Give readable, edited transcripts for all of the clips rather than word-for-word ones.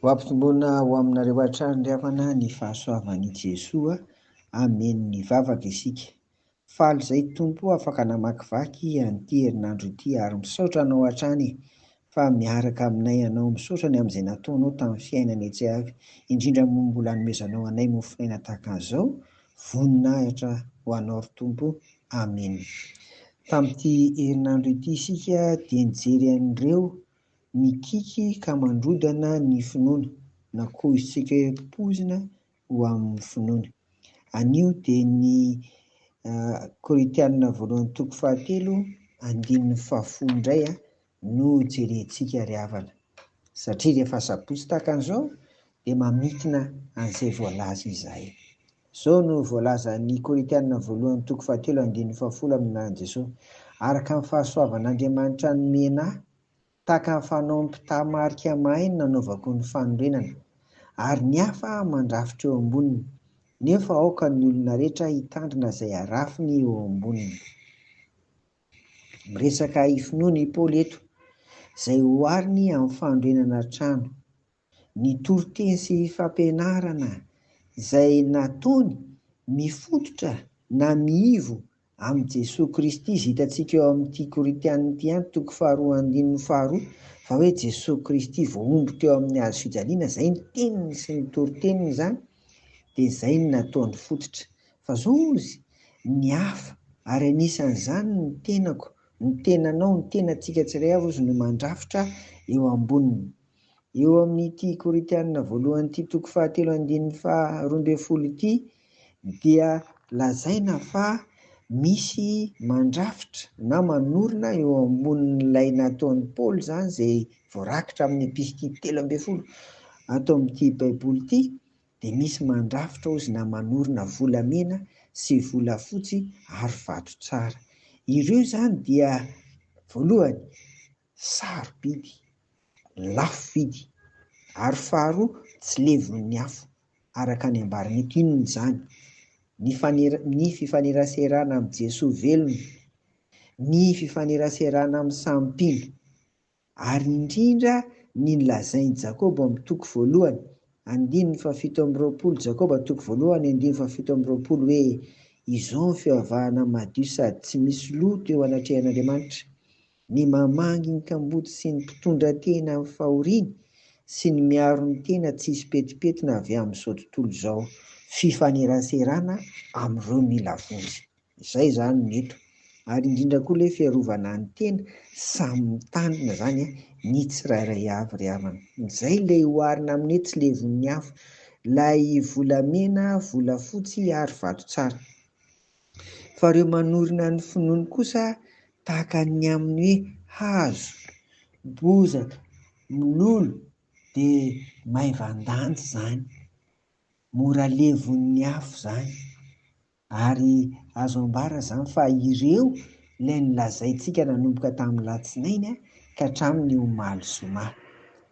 Ho ampitomboana ho aminareo hatrany ry havana ny fahasoavan'i Jesoa amen'ny vavaka isika. Faly izay Tompo afaka namakivaky an'ity herinandro ity ary misaotra anao hatrany fa miaraka aminay ianao misaotra ny amin'izay nataonao tamin'ny fiainana etsy avy, indrindra moa mbola hanomezanao anay mofinaina tahaka an'izao. Voninahitra ho anao ry Tompo. Amen. Tamin'ity herinandro ity isika dia nijery an'ireo mikiky ka mandrodana ny finoana na koa isika hoe pozina ho amin'ny finoana. Anio dia ny Korinthianina voalohany toko 7:1-10 indray no jerentsika ry havana, satria rehefa sabotsy tahaka an'izao dia mamitina an'izay voalaza izahay. Izao no voalaza ny Korinthianina voalohany toko 7:1-10 amin'anaran'i Jesosy: araka ny fahasoavan'Andriamanitra nomena ahy, tahaka ny fanaovam-pitahy marika mahay no nanaovako ny fanorenana, ary ny hafa mandrafitra eo amboniny, nefa aoka ny olona rehetra hitandrina izay arafiny eo amboniny. Miresaka ifinoana i Paoly eto, izay hoariny amin'ny fanorenana trano. Ny toriteny sy fampianarana izay nataony mifototra na miivo amin'ny Jesosy Kristy izy hitantsika eo amin'ity Korinthianina ity ihany, toko 2:1-2, fa hoe Jesosy Kristy voaomboka eo amin'ny hazo fijaliana, izay ny teniny sy ny toriteniny izany, dia izay no nataony fototra. Fa zao izy ny hafa, ary anisan'izany ny tenako, ny tenanao, ny tenantsika tsiray avy izy no mandrafitra eo amboniny. Eo amin'ity Korinthianina voalohany ity toko 7:12 ity dia lazaina fa misy mandrafitra na manorina eo ambonin'ilay nataon'ny Paoly izany, izay voarakitra amin'ny episity 13 ato amin'ity baiboly ity, dia misy mandrafitra ozy na manorina volamena sy volafotsy ary vato tsara. Ireo izany dia voalohany sarobidy, lafo vidy, ary faharoa tsy levon'ny afo, araka ny ambarana eto. Inona izany? Ny fifaneraserana amin'ny Jesosy velona, ny fifaneraserana amin'ny samy mpino, ary indrindra ny nolazain'i Jakoba amin'ny toko 1:7-20, Jakoba toko 1:7-20, hoe izao ny fivavahana madio sady tsy misy loto eo anatrehan'Andriamanitra, ny mamangy ny kamboty sy ny mpitondra tena amin'ny fahoriany, sy ny miaro ny tena tsisy petipetina avy amin'izao tontolo izao. Fifaneraserana amin'ireo mila vonjy, izay izany no eto. Ary indrindra koa ilay fiarovana ny tena samy mitandrina izany, ny tsirairay avy ry havana. Izay ilay hoarina amin'ny tsy levon'ny afo, ilay volamena, volafotsy ary vato tsara. Fa ireo manorina ny finoana kosa tahaka ny amin'ny hoe hazo, bozaka, mololo, dia maivan-danja izany, mora levon'ny afo izany. Ary azo ambara izany fa ireo ilay nolazaintsika nanomboka tamin'ny latsinainy ka hatramin'ny omaly zoma.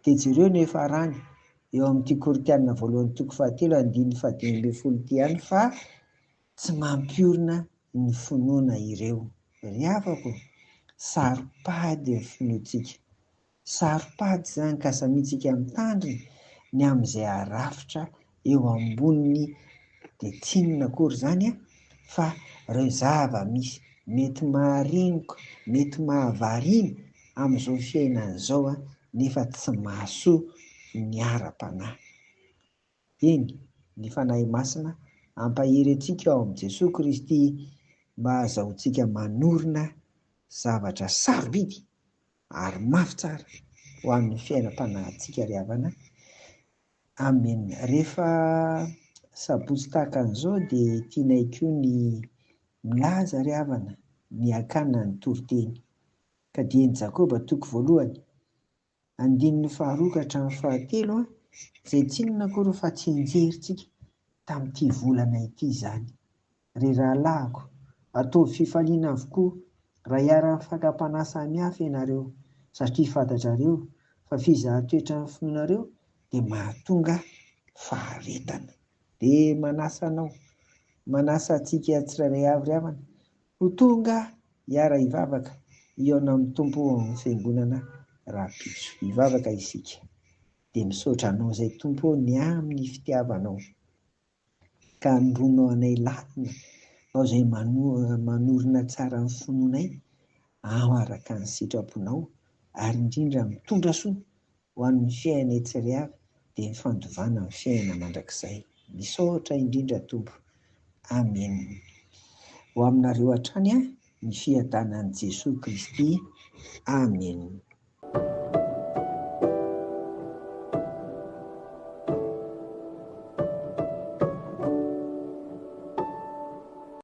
Dia jereo no efa rany eo amin'ity Korinthianina voalohany toko 7:1-10 ity ihany, fa tsy mampiorina ny finoana ireo. Ry havako, saropady ny finoantsika, saropady izany ka samitsika mitandrina ny amin'izay arafitra eo amboniny, dia tsy inona akory izany fa ireo zava-misy mety mahareniko, mety mahavariana amin'izao fiainana izao, nefa tsy mahasoa ny ara-panahy. Eny, ny fanahy masina ampahery antsika ao amin'i Jesosy Kristy mba ahazahoantsika manorina zavatra sarobidy ary mafy tsara ho an'ny fiainam-panahintsika ry havana. Amen. Rehefa sabotsy tahaka an'izao dia tianay koa ny milaza ry havana ny akana ny toriteny. Ka dia ny Jakoba toko 1:2-7, izay tsy inona akory fa tsy injerintsika tamin'ity volana ity izany. Ry rahalahiko, ataovy fifaliana avokoa raha hiara-ny fakapanahy samihafa ianareo, satria fantatrareo fa fizahan-toetra ny finoanareo dia mahatonga faharetana. Dia manasa anao, manasa antsika tsirairay avy ry havana, ho tonga hiara hivavaka eo amin'ny Tompo amin'ny fiangonana Rapiso. Hivavaka isika. dia misaotra anao izay Tompo ny amin'ny fitiavanao ka andronao anay lalina ao izay manorina tsara ny finoanay ao araka ny sitraponao ary indrindra mitondra soa ho an'ny fiainanay tsiriavy dia mifandovana ny fiainana mandrakizay. Misaotra indrindra Tompo. Amen. Ho aminareo hatrany ny fiadanan'i Jesosy Kristy. Amen.